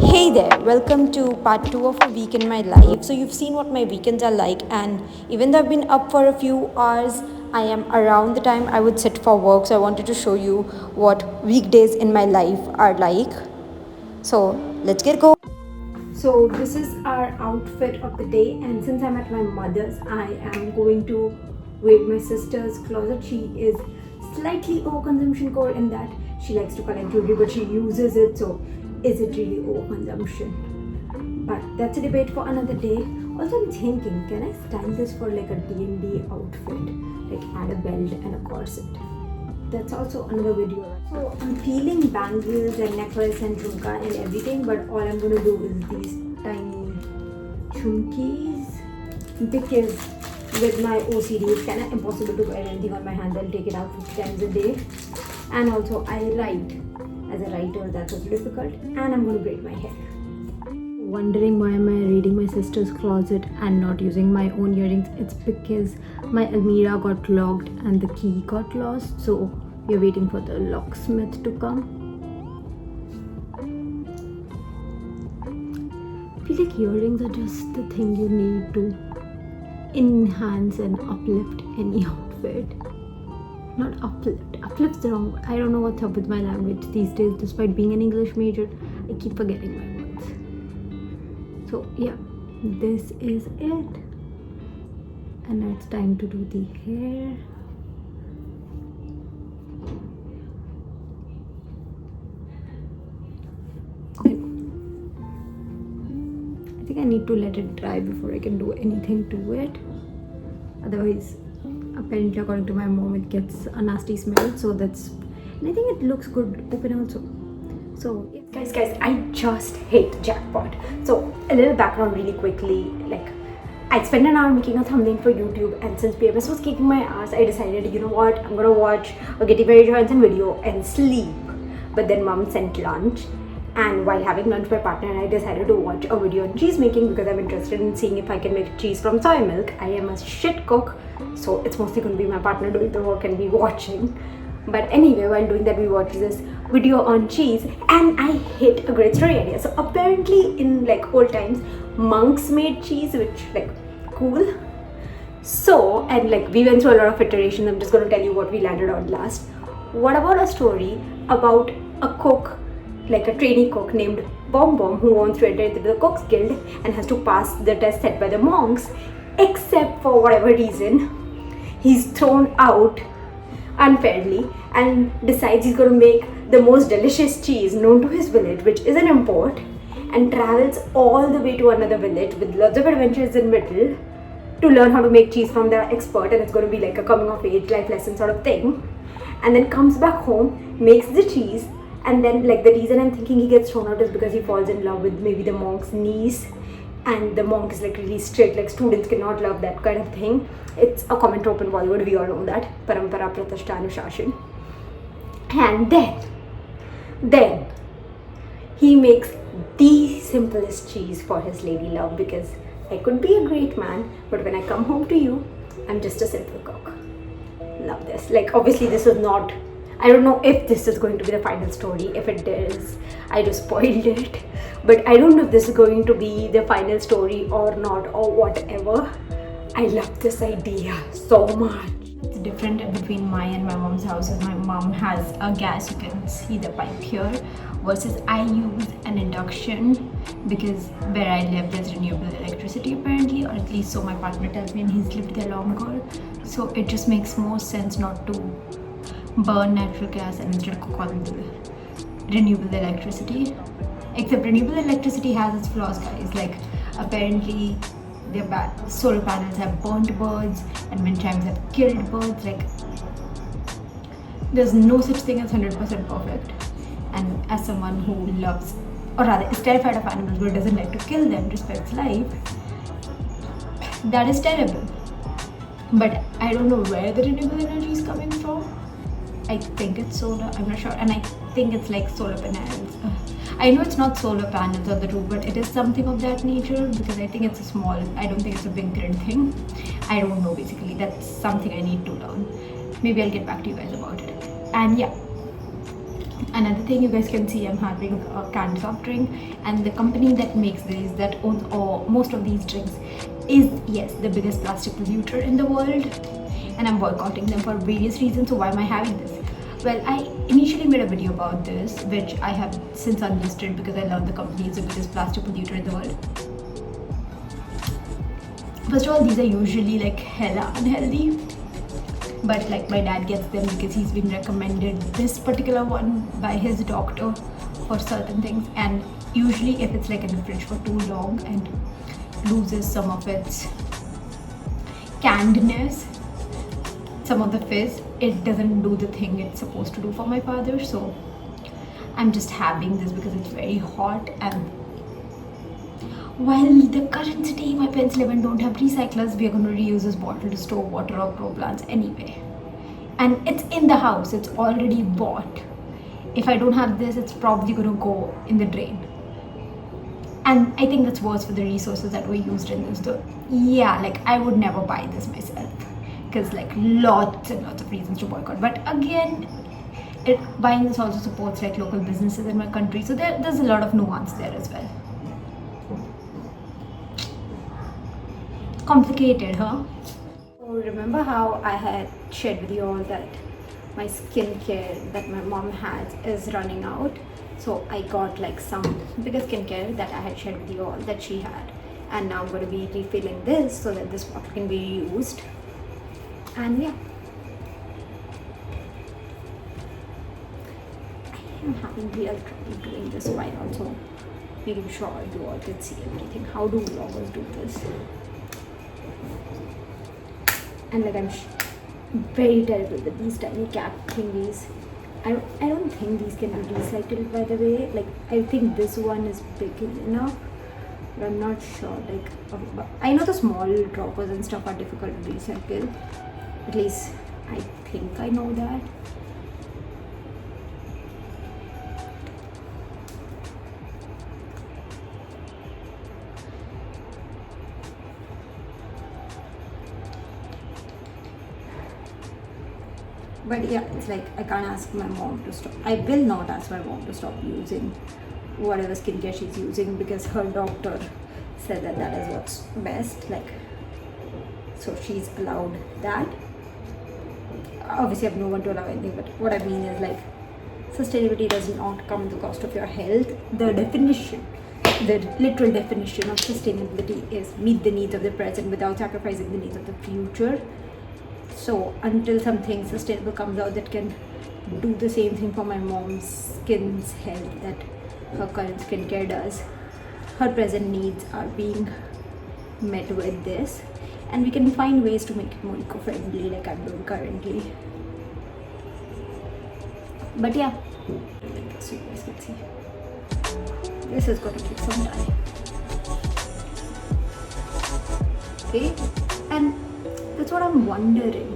Hey there, welcome to part 2 of a week in my life. So, you've seen what my weekends are like, and even though I've been up for a few hours, I am around the time I would sit for work. So, I wanted to show you what weekdays in my life are like. So, let's get going. So, this is our outfit of the day, and since I'm at my mother's, I am going to raid my sister's closet. She is slightly overconsumption core in that she likes to collect jewelry, but she uses it. So, is it really overconsumption? But that's a debate for another day. Also, I'm thinking, can I style this for like a D&D outfit, like add a belt and a corset? That's also another video. So I'm peeling bangles and necklace and jhumka and everything, but all I'm gonna do is these tiny chumkis, because with my OCD it's kind of impossible to wear anything on my hands. I'll take it out 50 times a day. And also I write. As a writer, that's also difficult. And I'm gonna braid my hair. Wondering why am I reading my sister's closet and not using my own earrings? It's because my Almira got locked and the key got lost, so we're waiting for the locksmith to come. I feel like earrings are just the thing you need to enhance and uplift any outfit. Not uplift's the wrong word. I don't know what's up with my language these days. Despite being an English major, I keep forgetting my words. So yeah, this is it, and now it's time to do the hair. Okay. I think I need to let it dry before I can do anything to it. Otherwise, apparently according to my mom, it gets a nasty smell. So that's, and I think it looks good open also. So yeah. Guys, I just hit jackpot. So a little background really quickly. Like, I'd spent an hour making a thumbnail for YouTube, and since PMS was kicking my ass, I decided, you know what, I'm gonna watch a Getty Berry Johansson video and sleep. But then mom sent lunch, and while having lunch, my partner and I decided to watch a video on cheese making because I'm interested in seeing if I can make cheese from soy milk. I am a shit cook, so it's mostly going to be my partner doing the work and me watching. But anyway, while doing that, we watched this video on cheese, and I hit a great story idea. So apparently in like old times, monks made cheese, which like cool. So, and like we went through a lot of iterations. I'm just going to tell you what we landed on last. What about a story about a cook, like a trainee cook named Bom Bom, who wants to enter into the Cooks Guild and has to pass the test set by the monks, except for whatever reason he's thrown out unfairly and decides he's going to make the most delicious cheese known to his village, which is an import, and travels all the way to another village with lots of adventures in middle to learn how to make cheese from the expert. And it's going to be like a coming of age life lesson sort of thing, and then comes back home, makes the cheese, and then like the reason I'm thinking he gets thrown out is because he falls in love with maybe the monk's niece, and the monk is like really strict, like students cannot love that kind of thing. It's a common trope in Bollywood, we all know that. Parampara Pratishta Anushashan. And then he makes the simplest cheese for his lady love, because I could be a great man, but when I come home to you, I'm just a simple cook. Love this. Like, obviously this is not, I don't know if this is going to be the final story. If it is, I just spoiled it. But I don't know if this is going to be the final story or not, or whatever. I love this idea so much. It's different between my and my mom's houses. My mom has a gas, you can see the pipe here, versus I use an induction because where I live there's renewable electricity apparently, or at least so my partner tells me, and he's lived there longer. So it just makes more sense not to burn natural gas and instead cook on the renewable electricity. Except renewable electricity has its flaws, guys. Like, apparently their solar panels have burnt birds and wind chimes have killed birds. Like, there's no such thing as 100% perfect. And as someone who loves, or rather is terrified of animals but doesn't like to kill them, respects life, that is terrible. But I don't know where the renewable energy is coming from. I think it's solar, I'm not sure, and I think it's like solar panels. I know it's not solar panels on the roof, but it is something of that nature, because I think it's a small, I don't think it's a big grid thing. I don't know, basically. That's something I need to learn. Maybe I'll get back to you guys about it. And yeah, Another thing you guys can see, I'm having a canned soft drink, and the company that makes these, that owns most of these drinks, is, yes, the biggest plastic polluter in the world, and I'm boycotting them for various reasons. So why am I having this? Well, I initially made a video about this, which I have since unlisted because I learned the company is the biggest plastic polluter in the world. First of all, these are usually like hella unhealthy, but like my dad gets them because he's been recommended this particular one by his doctor for certain things, and usually if it's like in the fridge for too long and loses some of its cannedness, some of the fizz, it doesn't do the thing it's supposed to do for my father. So I'm just having this because it's very hot, and while the current city my parents live in don't have recyclers, we are going to reuse this bottle to store water or grow plants anyway, and it's in the house, it's already bought. If I don't have this, it's probably going to go in the drain, and I think that's worse for the resources that were used in this though. Yeah, like I would never buy this myself because like lots and lots of reasons to boycott, but again, buying this also supports like local businesses in my country, so there's a lot of nuance there as well. Complicated, huh? Oh, remember how I had shared with you all that my skincare that my mom has is running out? So I got like some bigger skincare that I had shared with you all that she had, and now I'm going to be refilling this so that this bottle can be reused. And yeah, I am having real trouble doing this while also making sure you all can see everything. How do vloggers do this? And like I'm very terrible with these tiny cap thingies. I don't think these can be recycled, by the way. Like I think this one is big enough, but I'm not sure. Like I know the small droppers and stuff are difficult to recycle. At least I think I know that. But yeah, it's like I can't ask my mom to stop. I will not ask my mom to stop using whatever skincare she's using because her doctor said that that is what's best. Like, so she's allowed that. Obviously, I have no one to allow anything, but what I mean is like sustainability does not come at the cost of your health. The definition, the literal definition of sustainability is meet the needs of the present without sacrificing the needs of the future. So until something sustainable comes out that can do the same thing for my mom's skin's health that her current skincare does, her present needs are being met with this, and we can find ways to make it more eco-friendly like I'm doing currently. But yeah, so you guys can see this is going to take some time. Okay, and that's what I'm wondering.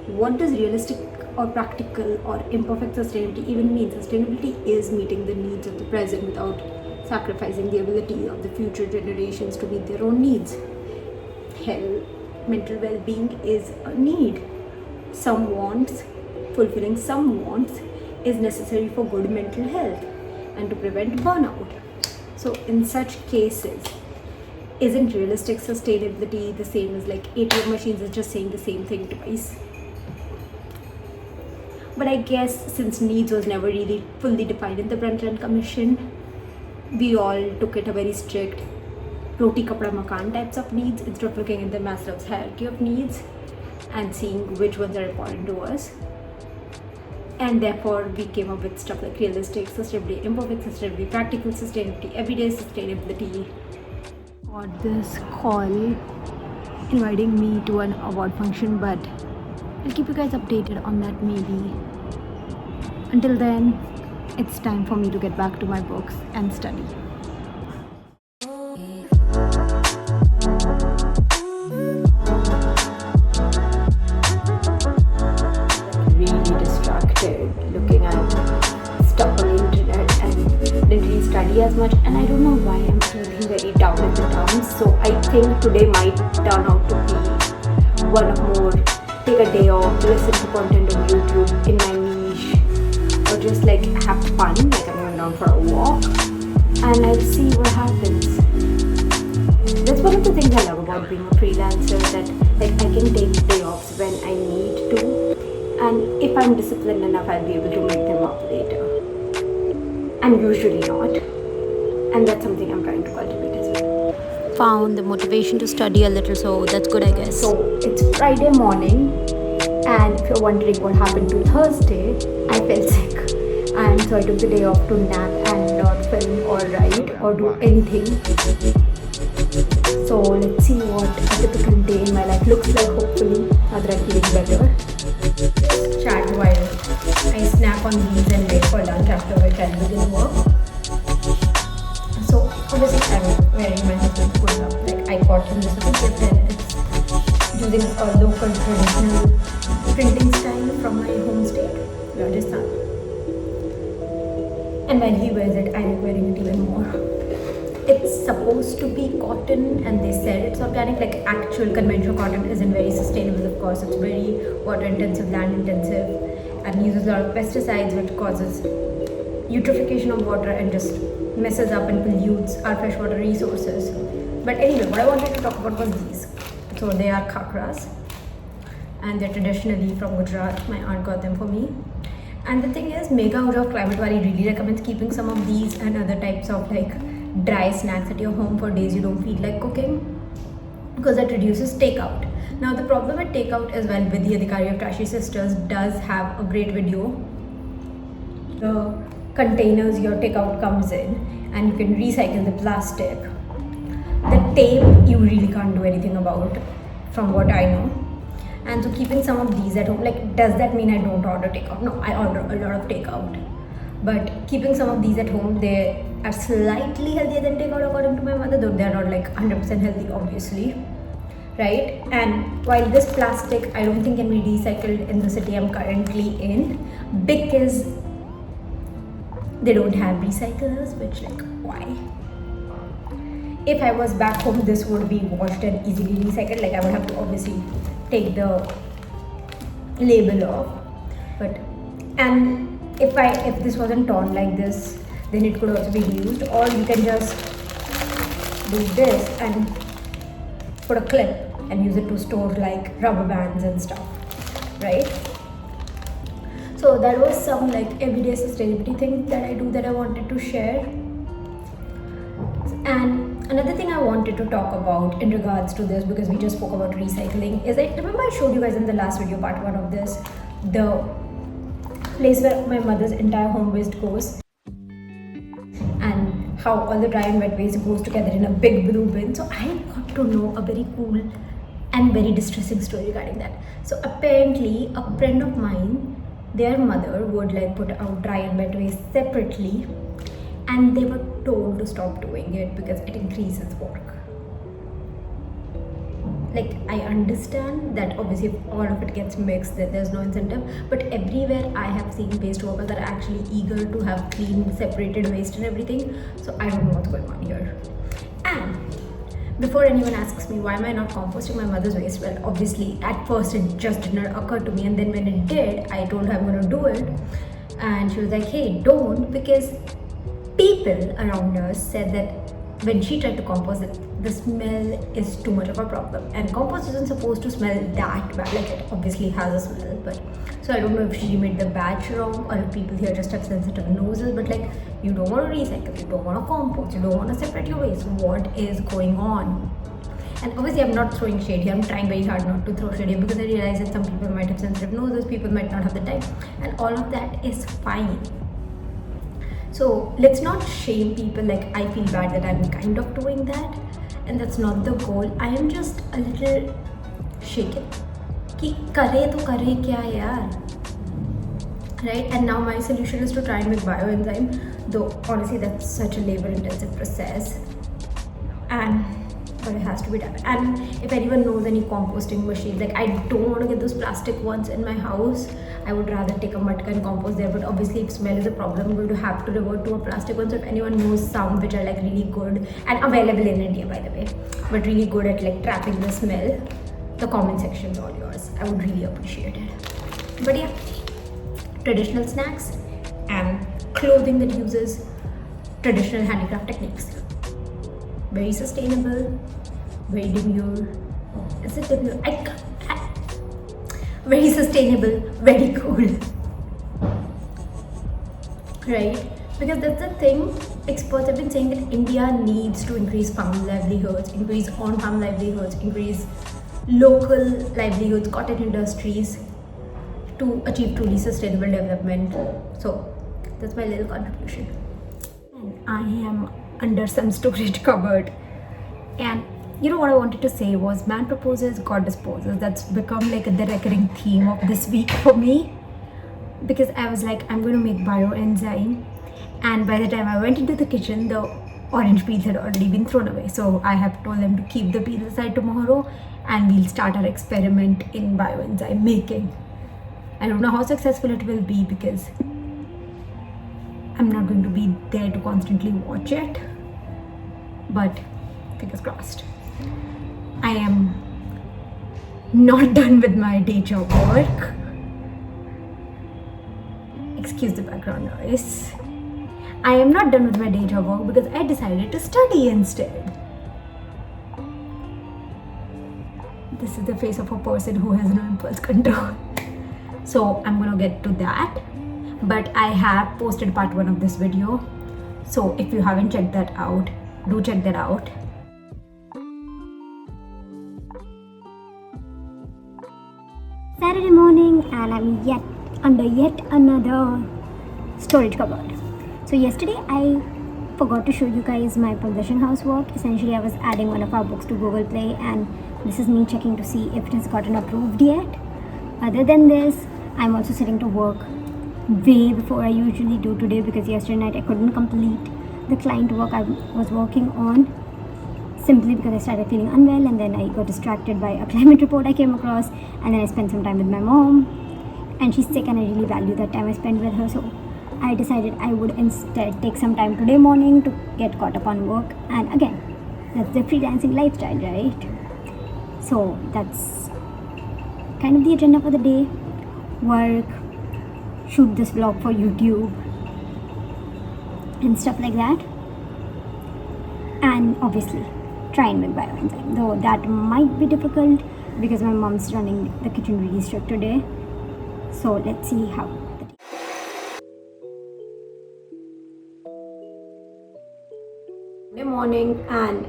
What does realistic or practical or imperfect sustainability even mean? Sustainability is meeting the needs of the present without sacrificing the ability of the future generations to meet their own needs. Health, mental well-being is a need. Some wants, fulfilling some wants is necessary for good mental health and to prevent burnout. So in such cases, isn't realistic sustainability the same as like ATM machines is just saying the same thing twice? But I guess since needs was never really fully defined in the Brundtland Commission, we all took it a very strict roti kapda makan types of needs instead of looking at the Maslow's hierarchy of needs and seeing which ones are important to us. And therefore we came up with stuff like realistic sustainability, imperfect sustainability, practical sustainability, everyday sustainability. Got this call inviting me to an award function, but I'll keep you guys updated on that maybe. Until then, it's time for me to get back to my books and study. Really distracted looking at stuff on the internet and didn't really study as much, and I don't know why I'm feeling very down in the dumps. So I think today might turn out to be one of more take a day off, listen to content on YouTube in my niche, or just like have fun, like I'm going down for a walk and I'll see what happens. That's one of the things I love about being a freelancer, that like I can take day offs when I need to, and if I'm disciplined enough I'll be able to make them up later. I'm usually not, and that's something I'm trying to cultivate as well. Found the motivation to study a little, so that's good, I guess. So it's Friday morning, and if you're wondering what happened to Thursday, I felt sick, and so I took the day off to nap and not film or write or do anything. So let's see what a typical day in my life looks like, hopefully, now that I'm feeling better. Chat while I snack on these and wait for lunch, after which I'll begin work. So obviously I'm wearing my husband's pull up. Like I got him this gift, and it's using a local traditional printing style from my home state, Rajasthan. And when he wears it, I like wearing it even more. It's supposed to be cotton, and they said it's organic. Like actual conventional cotton isn't very sustainable, of course. It's very water intensive, land intensive, and uses a lot of pesticides, which causes eutrophication of water and just messes up and pollutes our freshwater resources. But anyway, what I wanted to talk about was these. So they are khakras, and they're traditionally from Gujarat. My aunt got them for me. And the thing is, Megha Ujjav Climate Wali really recommends keeping some of these and other types of like dry snacks at your home for days you don't feel like cooking, because that reduces takeout. Now the problem with takeout is, well, Vidhi Adhikari of Trashy Sisters does have a great video. The containers your takeout comes in, and you can recycle the plastic. The tape you really can't do anything about, from what I know. And so keeping some of these at home, like, does that mean I don't order takeout? No, I order a lot of takeout. But keeping some of these at home, they are slightly healthier than takeout according to my mother, though they're not like 100% healthy, obviously. Right? And while this plastic I don't think can be recycled in the city I'm currently in, because they don't have recyclers, which, like, why? If I was back home, this would be washed and easily recycled. Like, I would have to obviously take the label off, but if this wasn't torn like this, then it could also be reused, or you can just do this and put a clip and use it to store like rubber bands and stuff, right? So that was some like everyday sustainability thing that I do that I wanted to share. And another thing I wanted to talk about in regards to this, because we just spoke about recycling, is I remember I showed you guys in the last video, part 1 of this, the place where my mother's entire home waste goes, and how all the dry and wet waste goes together in a big blue bin. So I got to know a very cool and very distressing story regarding that. So apparently a friend of mine, their mother would like put out dry and wet waste separately, and they were told to stop doing it because it increases work. Like, I understand that obviously if all of it gets mixed, then there's no incentive, but everywhere I have seen waste workers are actually eager to have clean, separated waste and everything. So I don't know what's going on here. And before anyone asks me why am I not composting my mother's waste, well, obviously at first it just did not occur to me, and then when it did, I told her I'm going to do it, and she was like, hey, don't, because people around us said that when she tried to compost it, the smell is too much of a problem, and compost isn't supposed to smell that bad. Like, it obviously has a smell, but so I don't know if she made the batch wrong or if people here just have sensitive noses, but like, you don't want to recycle, you don't want to compost, you don't want to separate your waste. What is going on? And obviously I'm not throwing shade here, I'm trying very hard not to throw shade here, because I realize that some people might have sensitive noses, people might not have the time, and all of that is fine. So let's not shame people. Like, I feel bad that I'm kind of doing that, and that's not the goal. I am just a little shaken कि करे तो करे क्या यार, right? And now my solution is to try and make bioenzyme, though honestly that's such a labor intensive process, but it has to be done. And if anyone knows any composting machines, like, I don't want to get those plastic ones in my house. I would rather take a matka and compost there, but obviously if smell is a problem, I'm going to have to revert to a plastic one. So if anyone knows some which are like really good and available in India, by the way, but really good at like trapping the smell, the comment section is all yours. I would really appreciate it. But yeah, traditional snacks and clothing that uses traditional handicraft techniques. Very sustainable, very demure. Is it demure? Very sustainable, very cool. Right? Because that's the thing. Experts have been saying that India needs to increase farm livelihoods, increase on-farm livelihoods, increase local livelihoods, cotton industries to achieve truly sustainable development. So that's my little contribution. And I am under some storage cupboard. And you know what I wanted to say was man proposes, God disposes. That's become like the recurring theme of this week for me. Because I was like, I'm going to make bioenzyme. And by the time I went into the kitchen, the orange peels had already been thrown away. So I have told them to keep the peels aside tomorrow and we'll start our experiment in bioenzyme making. I don't know how successful it will be because I'm not going to be there to constantly watch it. But fingers crossed. I am not done with my day job work. Excuse the background noise. I am not done with my day job work because I decided to study instead. This is the face of a person who has no impulse control. So I'm gonna get to that. But I have posted part 1 of this video. So if you haven't checked that out, do check that out. Saturday morning and I'm under yet another storage cupboard. So yesterday I forgot to show you guys my possession house work. Essentially I was adding one of our books to Google Play and this is me checking to see if it has gotten approved yet. Other than this, I'm also sitting to work way before I usually do today because yesterday night I couldn't complete the client work I was working on simply because I started feeling unwell and then I got distracted by a climate report I came across and then I spent some time with my mom and she's sick and I really value that time I spent with her, so I decided I would instead take some time today morning to get caught up on work. And again, that's the freelancing lifestyle, right? So that's kind of the agenda for the day. Work, shoot this vlog for YouTube and stuff like that, and obviously try and make bioenzyme, though that might be difficult because my mom's running the kitchen really strict today. So let's see how the day. Monday morning and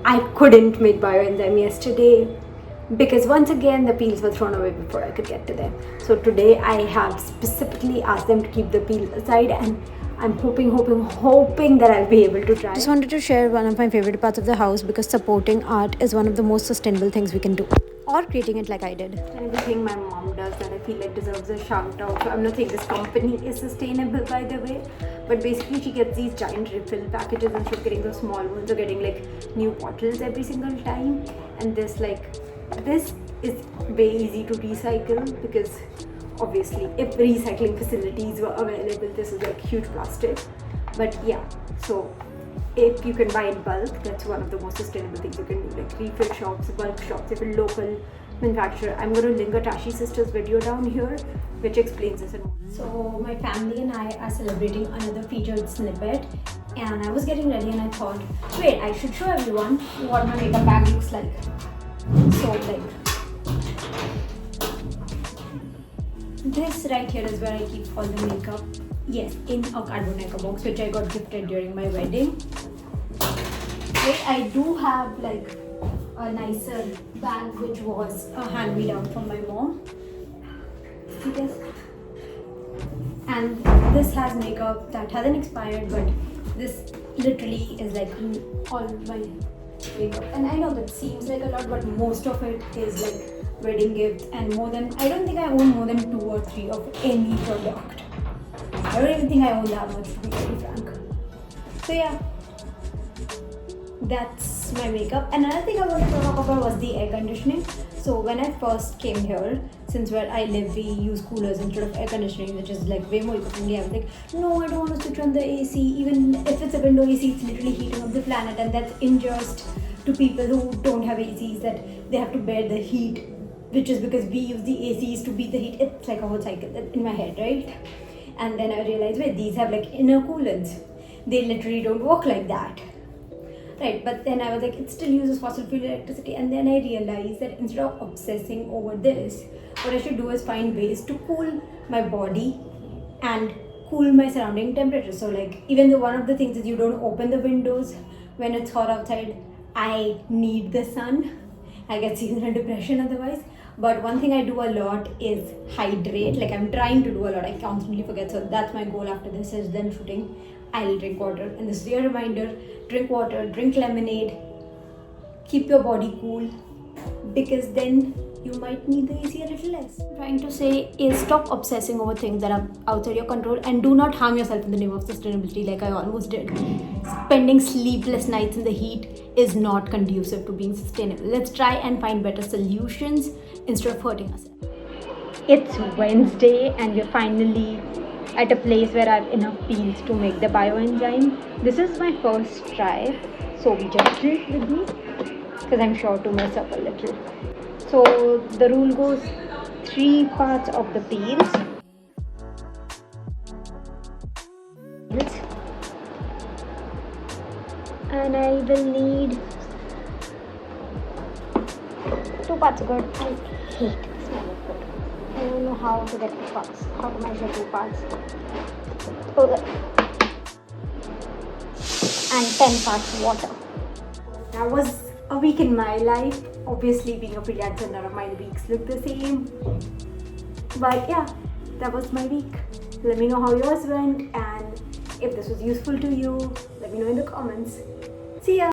I couldn't make bioenzyme yesterday because once again the peels were thrown away before I could get to them. So today I have specifically asked them to keep the peels aside and I'm hoping that I'll be able to try. Just wanted to share one of my favorite parts of the house because supporting art is one of the most sustainable things we can do. Or creating it like I did. Everything my mom does that I feel like deserves a shout out. So I'm not saying this company is sustainable by the way, but basically she gets these giant refill packages instead of getting those small ones or getting like new bottles every single time. And this is very easy to recycle because obviously if recycling facilities were available, this is like huge plastic. But yeah, so if you can buy in bulk, that's one of the most sustainable things you can do, like refill shops, bulk shops, if a local manufacturer. I'm going to link a Tashi Sisters video down here which explains this. So my family and I are celebrating another featured snippet and I was getting ready and I thought, wait, I should show everyone what my makeup bag looks like. So like this right here is where I keep all the makeup. Yes, in a carbonara box which I got gifted during my wedding. Wait, I do have like a nicer bag which was a hand-me-down from my mom. See this? And this has makeup that hasn't expired, but this literally is like all my makeup. And I know that seems like a lot, but most of it is like wedding gifts and I don't think I own more than 2 or 3 of any product. I don't even think I own that much, to be very frank. So yeah, that's my makeup. Another thing I wanted to talk about was the air conditioning. So when I first came here, since where I live we use coolers instead of air conditioning, which is like way more eco-friendly, I was like, no, I don't want to switch on the AC. Even if it's a window AC, it's literally heating up the planet, and that's unjust to people who don't have ACs, that they have to bear the heat, which is because we use the ACs to beat the heat. It's like a whole cycle in my head, right? And then I realized, wait, these have like intercoolants. They literally don't work like that. Right, but then I was like, it still uses fossil fuel electricity. And then I realized that instead of obsessing over this, what I should do is find ways to cool my body and cool my surrounding temperature. So like, even though one of the things is you don't open the windows when it's hot outside, I need the sun. I get seasonal depression otherwise. But one thing I do a lot is hydrate. Like, I'm trying to do a lot, I constantly forget. So that's my goal after this is then shooting. I'll drink water. And this is your reminder, drink water, drink lemonade, keep your body cool, because then you might need the AC a little less. What I'm trying to say is stop obsessing over things that are outside your control and do not harm yourself in the name of sustainability like I almost did. Spending sleepless nights in the heat is not conducive to being sustainable. Let's try and find better solutions instead of hurting ourselves. It's Wednesday and we're finally at a place where I have enough peels to make the bioenzyme. This is my first try, so be gentle with me because I'm sure to mess up a little. So the rule goes 3 parts of the peels. And I will need 2 parts. Good. I hate the smell of good. I don't know how to get 2 parts. How to measure 2 parts. And 10 parts water. That was a week in my life. Obviously, being a freelancer, none of my weeks look the same. But yeah, that was my week. Let me know how yours went, and if this was useful to you, let me know in the comments. See ya!